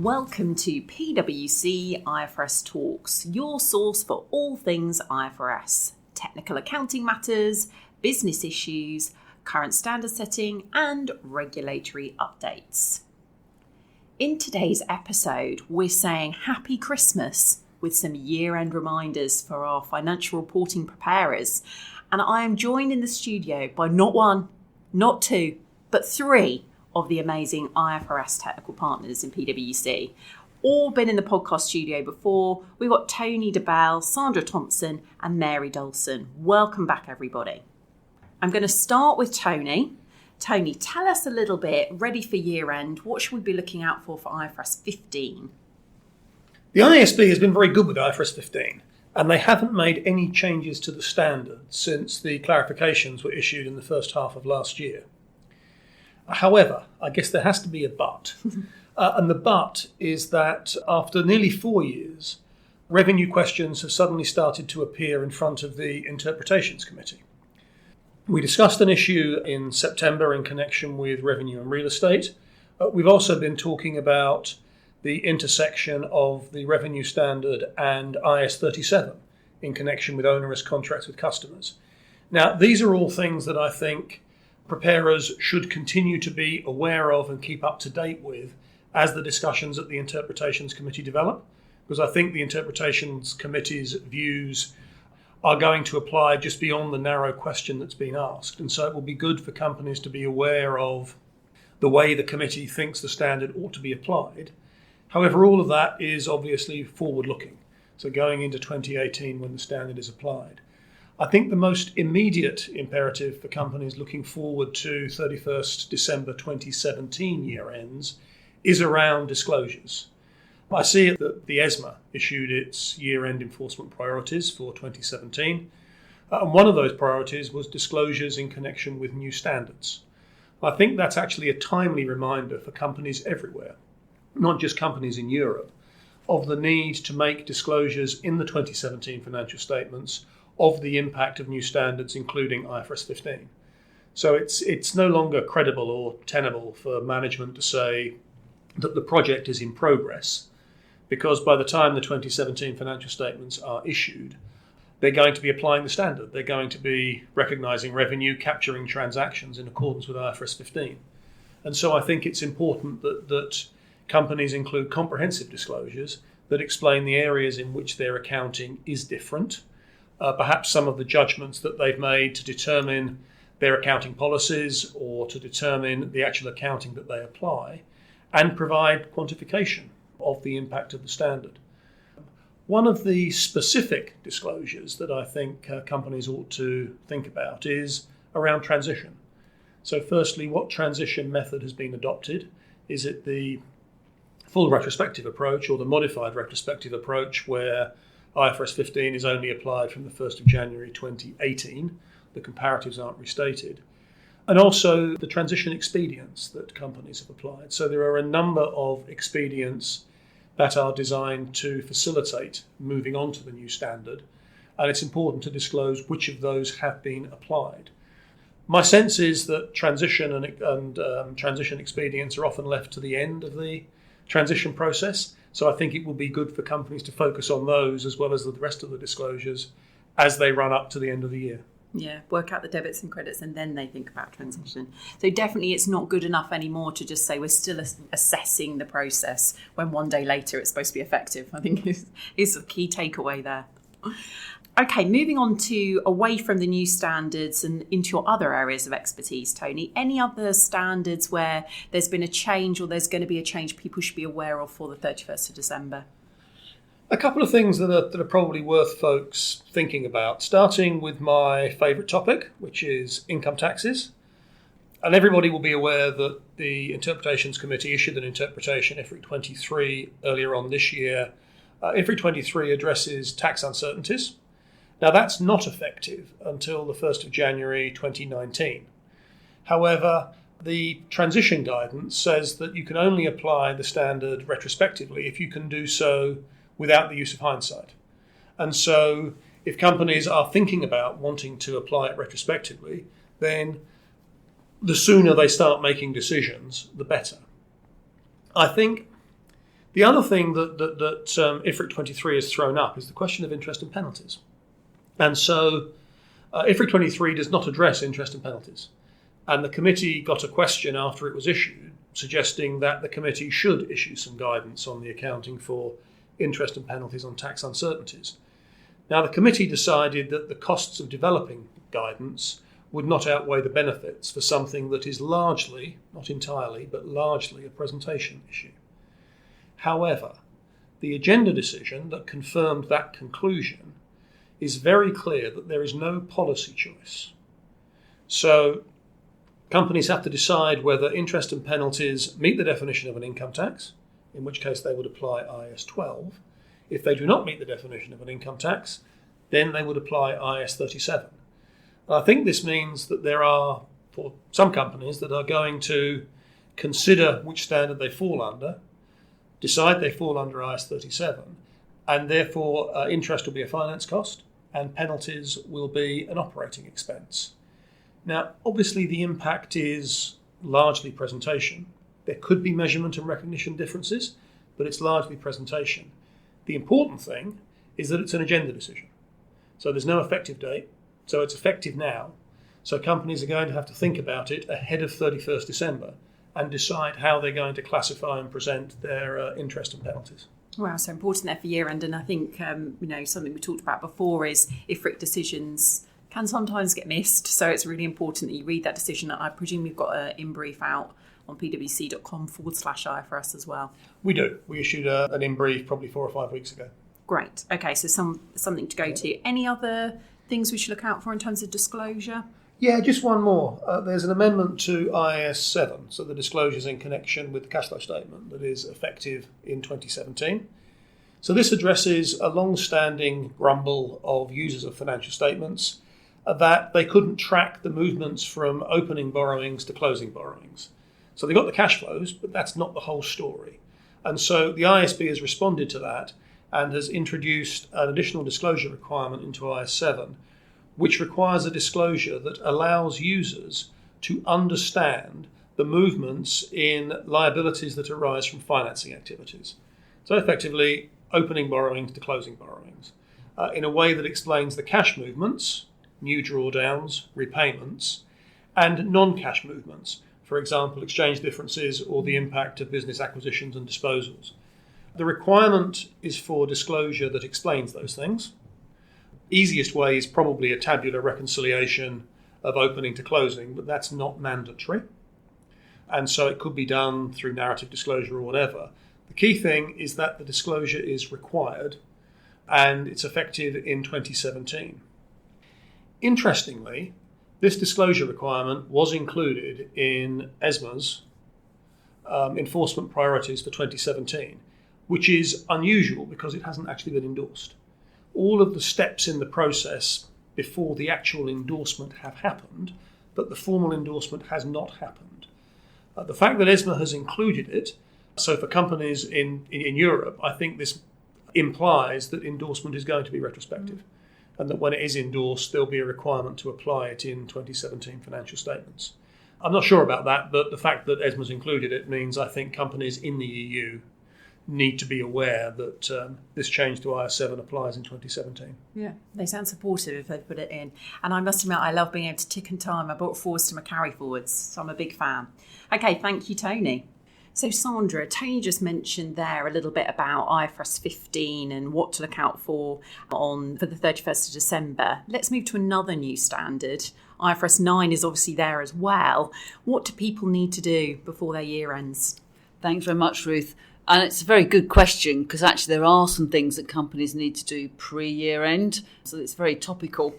Welcome to PwC IFRS Talks, your source for all things IFRS, technical accounting matters, business issues, current standard setting, and regulatory updates. In today's episode, we're saying Happy Christmas with some year-end reminders for our financial reporting preparers. And I am joined in the studio by not one, not two, but three of the amazing IFRS technical partners in PwC. All been in the podcast studio before. We've got Tony DeBell, Sandra Thompson, and Mary Dolson. Welcome back, everybody. I'm going to start with Tony. Tony, tell us a little bit, ready for year end, what should we be looking out for IFRS 15? The IASB has been very good with IFRS 15, and they haven't made any changes to the standard since the clarifications were issued in the first half of last year. However, I guess there has to be a but. And the but is that after nearly 4 years, revenue questions have suddenly started to appear in front of the Interpretations Committee. We discussed an issue in September in connection with revenue and real estate. We've also been talking about the intersection of the revenue standard and IS 37 in connection with onerous contracts with customers. Now, these are all things that I think preparers should continue to be aware of and keep up to date with as the discussions at the Interpretations Committee develop, because I think the Interpretations Committee's views are going to apply just beyond the narrow question that's been asked. And so it will be good for companies to be aware of the way the committee thinks the standard ought to be applied. However, all of that is obviously forward-looking, so going into 2018 when the standard is applied. I think the most immediate imperative for companies looking forward to 31st December 2017 year ends is around disclosures. I see that the ESMA issued its year-end enforcement priorities for 2017, and one of those priorities was disclosures in connection with new standards. I think that's actually a timely reminder for companies everywhere, not just companies in Europe, of the need to make disclosures in the 2017 financial statements of the impact of new standards, including IFRS 15. So it's no longer credible or tenable for management to say that the project is in progress, because by the time the 2017 financial statements are issued, they're going to be applying the standard. They're going to be recognising revenue, capturing transactions in accordance with IFRS 15. And so I think it's important that companies include comprehensive disclosures that explain the areas in which their accounting is different, perhaps some of the judgments that they've made to determine their accounting policies or to determine the actual accounting that they apply, and provide quantification of the impact of the standard. One of the specific disclosures that I think companies ought to think about is around transition. So firstly, what transition method has been adopted? Is it the full retrospective approach or the modified retrospective approach where IFRS 15 is only applied from the 1st of January 2018. The comparatives aren't restated. And also the transition expedients that companies have applied. So there are a number of expedients that are designed to facilitate moving on to the new standard. And it's important to disclose which of those have been applied. My sense is that transition and transition expedients are often left to the end of the transition process. So I think it will be good for companies to focus on those as well as the rest of the disclosures as they run up to the end of the year. Yeah, work out the debits and credits and then they think about transition. So definitely it's not good enough anymore to just say we're still assessing the process when one day later it's supposed to be effective. I think is a key takeaway there. Okay, moving on to away from the new standards and into your other areas of expertise, Tony. Any other standards where there's been a change or there's going to be a change people should be aware of for the 31st of December? A couple of things that are probably worth folks thinking about, starting with my favourite topic, which is income taxes. And everybody will be aware that the Interpretations Committee issued an interpretation, IFRS 23, earlier on this year. IFRS 23 addresses tax uncertainties. Now, that's not effective until the 1st of January 2019. However, the transition guidance says that you can only apply the standard retrospectively if you can do so without the use of hindsight. And so if companies are thinking about wanting to apply it retrospectively, then the sooner they start making decisions, the better. I think The other thing that IFRIC 23 has thrown up is the question of interest and penalties. And so IFRIC 23 does not address interest and penalties. And the committee got a question after it was issued suggesting that the committee should issue some guidance on the accounting for interest and penalties on tax uncertainties. Now, the committee decided that the costs of developing guidance would not outweigh the benefits for something that is largely, not entirely, but largely a presentation issue. However, the agenda decision that confirmed that conclusion is very clear that there is no policy choice. So companies have to decide whether interest and penalties meet the definition of an income tax, in which case they would apply IAS 12. If they do not meet the definition of an income tax, then they would apply IAS 37. I think this means that there are, for some companies, that are going to consider which standard they fall under, decide they fall under IAS 37, and therefore interest will be a finance cost and penalties will be an operating expense. Now, obviously the impact is largely presentation. There could be measurement and recognition differences, but it's largely presentation. The important thing is that it's an agenda decision. So there's no effective date, so it's effective now. So companies are going to have to think about it ahead of 31st December and decide how they're going to classify and present their interest and penalties. Wow, so important there for year end. And I think, something we talked about before is IFRIC decisions can sometimes get missed. So it's really important that you read that decision. I presume you've got an in-brief out on pwc.com/IFRS as well. We do. We issued an in-brief probably 4 or 5 weeks ago. Great. Okay, so something to go to. Any other things we should look out for in terms of disclosure? Yeah, just one more. There's an amendment to IAS 7, so the disclosures in connection with the cash flow statement that is effective in 2017. So this addresses a long-standing grumble of users of financial statements that they couldn't track the movements from opening borrowings to closing borrowings. So they got the cash flows, but that's not the whole story. And so the ISB has responded to that and has introduced an additional disclosure requirement into IAS 7, which requires a disclosure that allows users to understand the movements in liabilities that arise from financing activities. So effectively, opening borrowings to closing borrowings, in a way that explains the cash movements, new drawdowns, repayments, and non-cash movements, for example, exchange differences or the impact of business acquisitions and disposals. The requirement is for disclosure that explains those things. Easiest way is probably a tabular reconciliation of opening to closing, but that's not mandatory. And so it could be done through narrative disclosure or whatever. The key thing is that the disclosure is required and it's effective in 2017. Interestingly, this disclosure requirement was included in ESMA's enforcement priorities for 2017, which is unusual because it hasn't actually been endorsed. All of the steps in the process before the actual endorsement have happened, but the formal endorsement has not happened. The fact that ESMA has included it, so for companies in Europe, I think this implies that endorsement is going to be retrospective, and that when it is endorsed, there'll be a requirement to apply it in 2017 financial statements. I'm not sure about that, but the fact that ESMA's included it means I think companies in the EU need to be aware that this change to IAS 7 applies in 2017. Yeah, they sound supportive if they put it in. And I must admit, I love being able to tick and time. I brought forwards to my carry forwards, so I'm a big fan. Okay, thank you, Tony. So Sandra, Tony just mentioned there a little bit about IFRS 15 and what to look out for the 31st of December. Let's move to another new standard. IFRS 9 is obviously there as well. What do people need to do before their year ends? Thanks very much, Ruth. And it's a very good question because actually there are some things that companies need to do pre-year end. So it's very topical.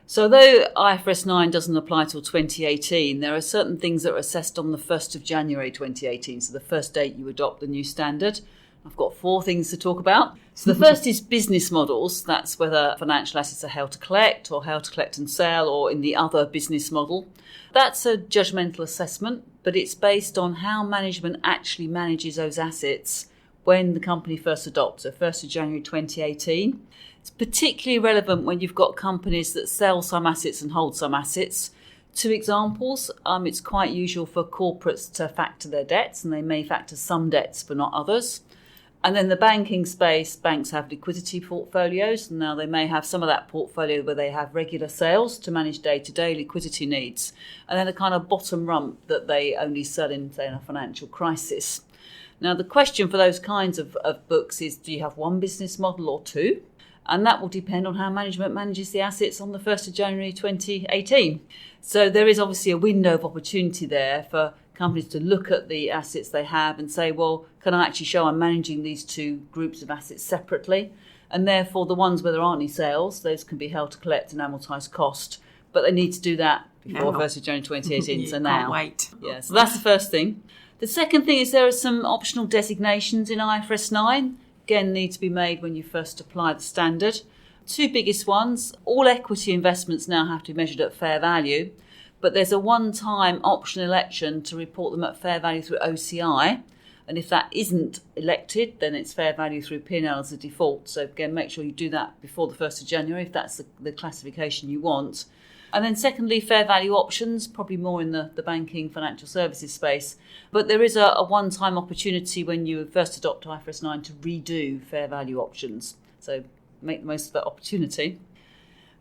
So though IFRS 9 doesn't apply till 2018, there are certain things that are assessed on the 1st of January 2018, so the first date you adopt the new standard. I've got 4 things to talk about. So the first is business models. That's whether financial assets are held to collect or held to collect and sell or in the other business model. That's a judgmental assessment, but it's based on how management actually manages those assets when the company first adopts, so 1st of January 2018. It's particularly relevant when you've got companies that sell some assets and hold some assets. 2 examples, it's quite usual for corporates to factor their debts, and they may factor some debts but not others. And then the banking space, banks have liquidity portfolios. Now they may have some of that portfolio where they have regular sales to manage day-to-day liquidity needs. And then a kind of bottom rump that they only sell in, say, in a financial crisis. Now the question for those kinds of books is, do you have one business model or two? And that will depend on how management manages the assets on the 1st of January 2018. So there is obviously a window of opportunity there for companies to look at the assets they have and say, well, can I actually show I'm managing these two groups of assets separately? And therefore, the ones where there aren't any sales, those can be held to collect and amortise cost. But they need to do that before 1st of January 2018, so now. Can't wait. Yeah, so that's the first thing. The second thing is there are some optional designations in IFRS 9. Again, need to be made when you first apply the standard. Two biggest ones, all equity investments now have to be measured at fair value. But there's a one-time option election to report them at fair value through OCI. And if that isn't elected, then it's fair value through P&L as a default. So again, make sure you do that before the 1st of January if that's the classification you want. And then secondly, fair value options, probably more in the banking financial services space. But there is a one-time opportunity when you first adopt IFRS 9 to redo fair value options. So make the most of that opportunity.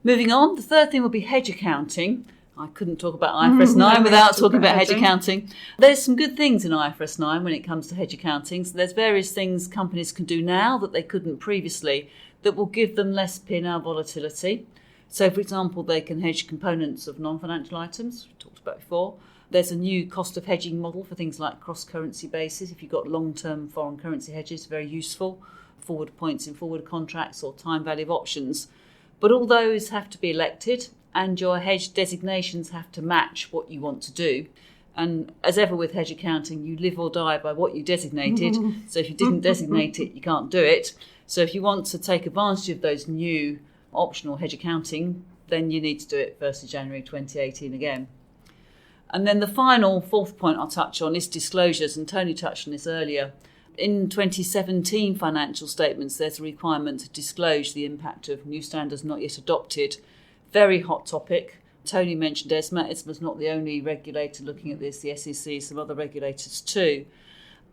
Moving on, the third thing will be hedge accounting. I couldn't talk about IFRS 9 without talking about hedge accounting. There's some good things in IFRS 9 when it comes to hedge accounting. So there's various things companies can do now that they couldn't previously that will give them less P&L volatility. So, for example, they can hedge components of non-financial items, we talked about before. There's a new cost of hedging model for things like cross-currency basis. If you've got long-term foreign currency hedges, very useful. Forward points in forward contracts or time value of options. But all those have to be elected, and your hedge designations have to match what you want to do. And as ever with hedge accounting, you live or die by what you designated. So if you didn't designate it, you can't do it. So if you want to take advantage of those new optional hedge accounting, then you need to do it 1st of January 2018 again. And then the final, fourth point I'll touch on is disclosures, and Tony touched on this earlier. In 2017 financial statements, there's a requirement to disclose the impact of new standards not yet adopted. Very hot topic. Tony mentioned ESMA. ESMA's not the only regulator looking at this, the SEC, some other regulators too.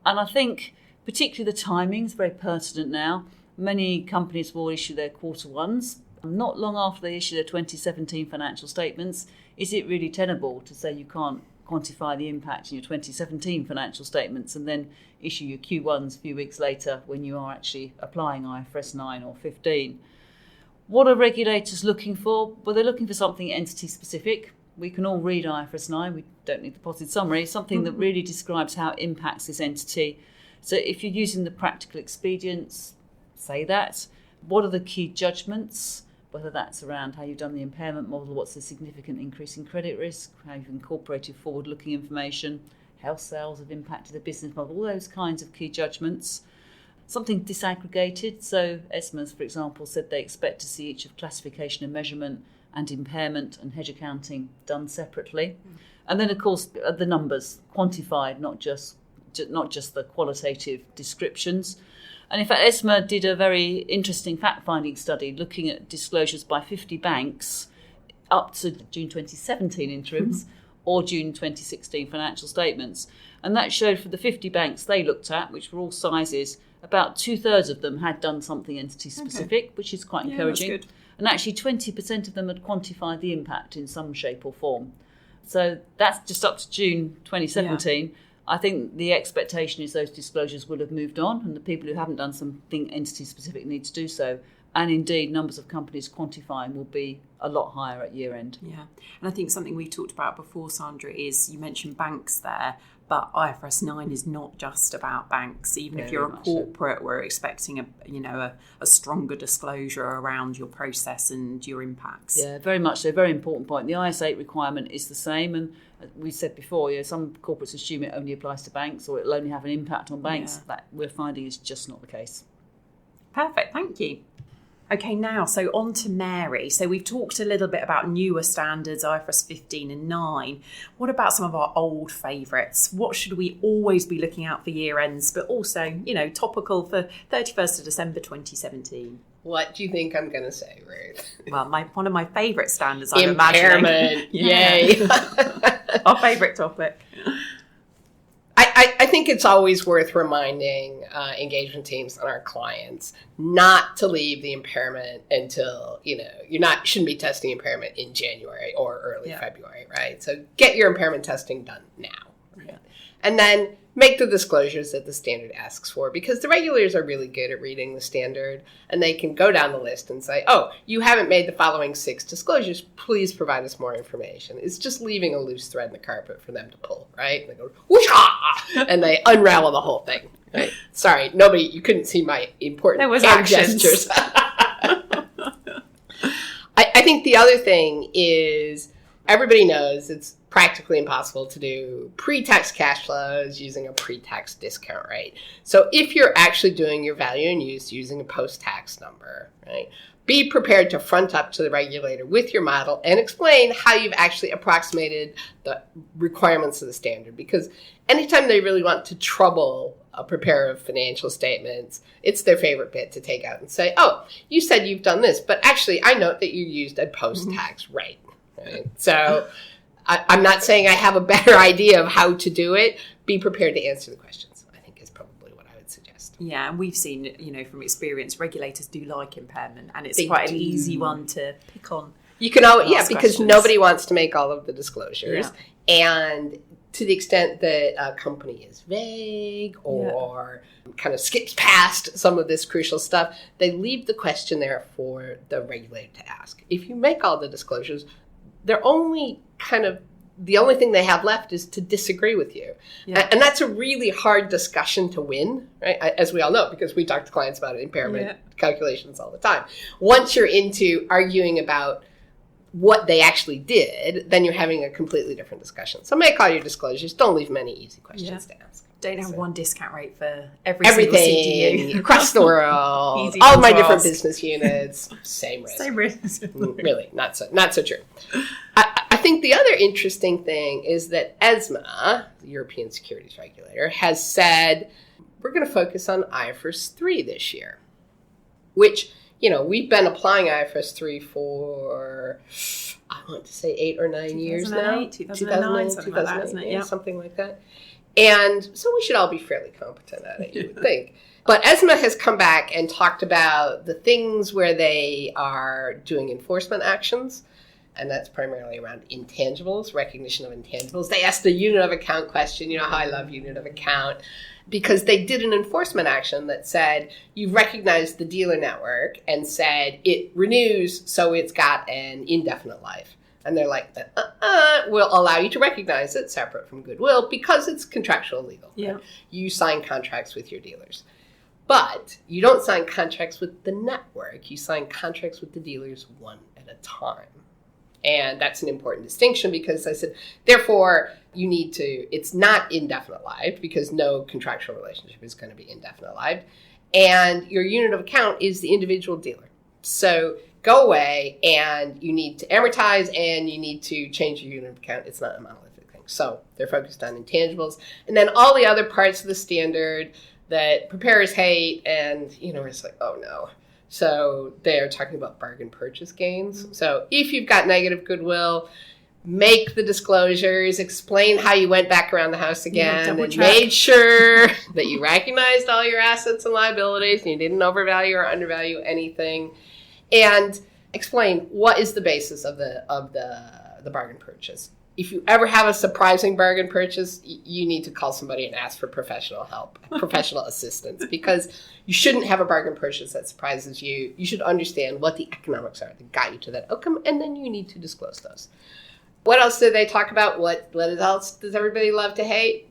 And I think particularly the timing is very pertinent now. Many companies will issue their quarter ones. Not long after they issue their 2017 financial statements, is it really tenable to say you can't quantify the impact in your 2017 financial statements and then issue your Q1s a few weeks later when you are actually applying IFRS 9 or 15? What are regulators looking for? Well, they're looking for something entity specific. We can all read IFRS 9. We don't need the potted summary. Something that really describes how it impacts this entity. So if you're using the practical expedients, say that. What are the key judgments? Whether that's around how you've done the impairment model, what's the significant increase in credit risk, how you've incorporated forward-looking information, how sales have impacted the business model, all those kinds of key judgments. Something disaggregated. So ESMA's, for example, said they expect to see each of classification and measurement and impairment and hedge accounting done separately. And then, of course, the numbers quantified, not just the qualitative descriptions. And in fact, ESMA did a very interesting fact-finding study looking at disclosures by 50 banks up to June 2017 interims or June 2016 financial statements. And that showed for the 50 banks they looked at, which were all sizes, about 2/3 of them had done something entity-specific, which is quite encouraging. That's good. And actually 20% of them had quantified the impact in some shape or form. So that's just up to June 2017. Yeah. I think the expectation is those disclosures will have moved on, and the people who haven't done something entity-specific need to do so. And indeed, numbers of companies quantifying will be a lot higher at year end. Yeah, and I think something we talked about before, Sandra, is you mentioned banks there, but IFRS 9 is not just about banks. Even if you're a corporate, we're expecting a stronger disclosure around your process and your impacts. Yeah, very much so. Very important point. The IS8 requirement is the same, and we said before, some corporates assume it only applies to banks or it'll only have an impact on banks. Yeah. That we're finding is just not the case. Perfect, thank you. Okay, now, so on to Mary. So we've talked a little bit about newer standards, IFRS 15 and 9. What about some of our old favourites? What should we always be looking out for year ends, but also, topical for 31st of December 2017? What do you think I'm going to say, Ruth? Well, one of my favourite standards, I'm imagining. Impairment, yay. Our favourite topic. I think it's always worth reminding engagement teams and our clients not to leave the impairment until, shouldn't be testing impairment in January or early February, right? So get your impairment testing done now. Right? Yeah. And then make the disclosures that the standard asks for, because the regulators are really good at reading the standard, and they can go down the list and say, oh, you haven't made the following 6 disclosures. Please provide us more information. It's just leaving a loose thread in the carpet for them to pull, right? And they go, whoosh-ah! And they unravel the whole thing. Right? Sorry, you couldn't see my important hand gestures. I think the other thing is everybody knows it's practically impossible to do pre-tax cash flows using a pre-tax discount rate. So if you're actually doing your value in use using a post-tax number, right, be prepared to front up to the regulator with your model and explain how you've actually approximated the requirements of the standard. Because anytime they really want to trouble a preparer of financial statements, it's their favorite bit to take out and say, oh, you said you've done this, but actually I note that you used a post-tax rate. Right? So I'm not saying I have a better idea of how to do it. Be prepared to answer the questions, I think, is probably what I would suggest. Yeah, and we've seen, from experience, regulators do like impairment, and it's quite an easy one to pick on. You can always, because questions. Nobody wants to make all of the disclosures. Yeah. And to the extent that a company is vague or kind of skips past some of this crucial stuff, they leave the question there for the regulator to ask. If you make all the disclosures, they're only the only thing they have left is to disagree with you. Yeah. And that's a really hard discussion to win, right? As we all know, because we talk to clients about impairment calculations all the time. Once you're into arguing about what they actually did, then you're having a completely different discussion. So make all your disclosures. Don't leave many easy questions to ask. Don't have one discount rate for everything CDU. Across the world, all my different business units, same risk. Same risk. Really, not so true. I think the other interesting thing is that ESMA, the European Securities Regulator, has said we're going to focus on IFRS 3 this year, which, we've been applying IFRS 3 for, I want to say 8 or 9 years now. 2009, something like that, isn't it? Yeah, something like that. And so we should all be fairly competent at it, you would think. But ESMA has come back and talked about the things where they are doing enforcement actions, and that's primarily around intangibles, recognition of intangibles. They asked the unit of account question, how I love unit of account, because they did an enforcement action that said, you recognized the dealer network and said it renews, so it's got an indefinite life. And they're like, we'll allow you to recognize it separate from goodwill because it's contractual legal. Yeah. Right? You sign contracts with your dealers. But you don't sign contracts with the network. You sign contracts with the dealers one at a time. And that's an important distinction because I said, therefore, it's not indefinite lived because no contractual relationship is going to be indefinite lived. And your unit of account is the individual dealer. So go away and you need to amortize and you need to change your unit of account. It's not a monolithic thing. So they're focused on intangibles. And then all the other parts of the standard that preparers hate and, it's like, oh no. So they're talking about bargain purchase gains. Mm-hmm. So if you've got negative goodwill, make the disclosures, explain how you went back around the house again and made sure that you recognized all your assets and liabilities and you didn't overvalue or undervalue anything. And explain what is the basis of the bargain purchase. If you ever have a surprising bargain purchase, you need to call somebody and ask for professional help, professional assistance, because you shouldn't have a bargain purchase that surprises you. You should understand what the economics are that got you to that outcome, and then you need to disclose those. What else did they talk about? What else does everybody love to hate?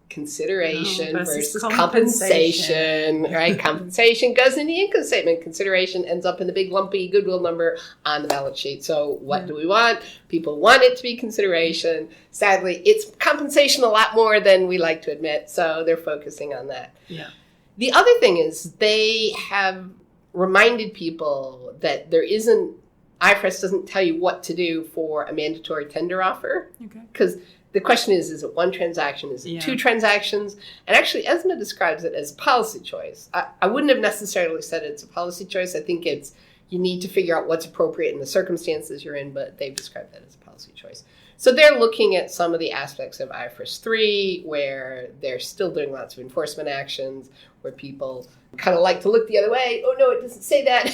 Consideration versus compensation, right? Compensation goes in the income statement. Consideration ends up in the big lumpy goodwill number on the balance sheet. So what do we want? People want it to be consideration. Sadly, it's compensation a lot more than we like to admit. So they're focusing on that. Yeah. The other thing is they have reminded people that IFRS doesn't tell you what to do for a mandatory tender offer. Okay. Because the question is it one transaction? Is it two transactions? And actually, ESMA describes it as a policy choice. I wouldn't have necessarily said it's a policy choice. I think you need to figure out what's appropriate in the circumstances you're in, but they've described that as a policy choice. So they're looking at some of the aspects of IFRS 3 where they're still doing lots of enforcement actions, where people kind of like to look the other way. Oh, no, it doesn't say that.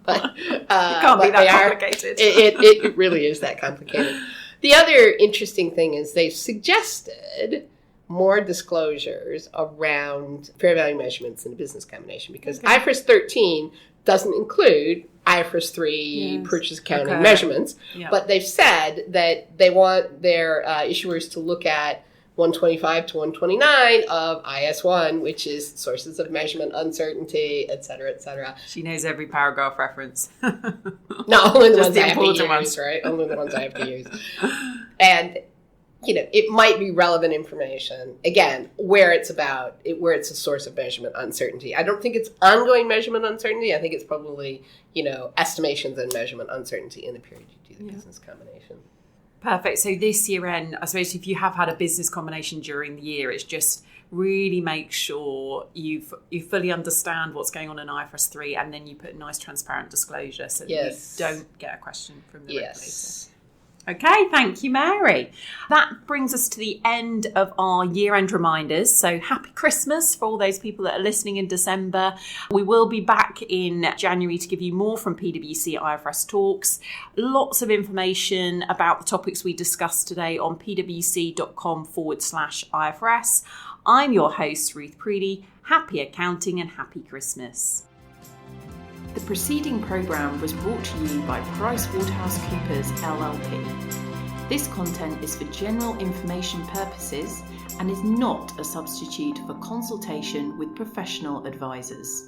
But, it can't be that complicated. It really is that complicated. The other interesting thing is they've suggested more disclosures around fair value measurements in a business combination, because IFRS 13 doesn't include IFRS 3 purchase accounting measurements, but they've said that they want their issuers to look at 125 to 129 of IS1, which is sources of measurement uncertainty, et cetera, et cetera. She knows every paragraph reference. No, only the Just ones the I have to important use, ones. right? Only the ones I have to use. And, you know, it might be relevant information, again, where it's a source of measurement uncertainty. I don't think it's ongoing measurement uncertainty. I think it's probably, you know, estimations and measurement uncertainty in the period you do the business combination. Perfect. So this year end, I suppose if you have had a business combination during the year, it's just really make sure you fully understand what's going on in IFRS 3, and then you put a nice transparent disclosure so that you don't get a question from the regulator. Okay, thank you, Mary. That brings us to the end of our year-end reminders. So happy Christmas for all those people that are listening in December. We will be back in January to give you more from PwC IFRS Talks. Lots of information about the topics we discussed today on pwc.com/IFRS. I'm your host, Ruth Preedy. Happy accounting and happy Christmas. The preceding programme was brought to you by PricewaterhouseCoopers LLP. This content is for general information purposes and is not a substitute for consultation with professional advisors.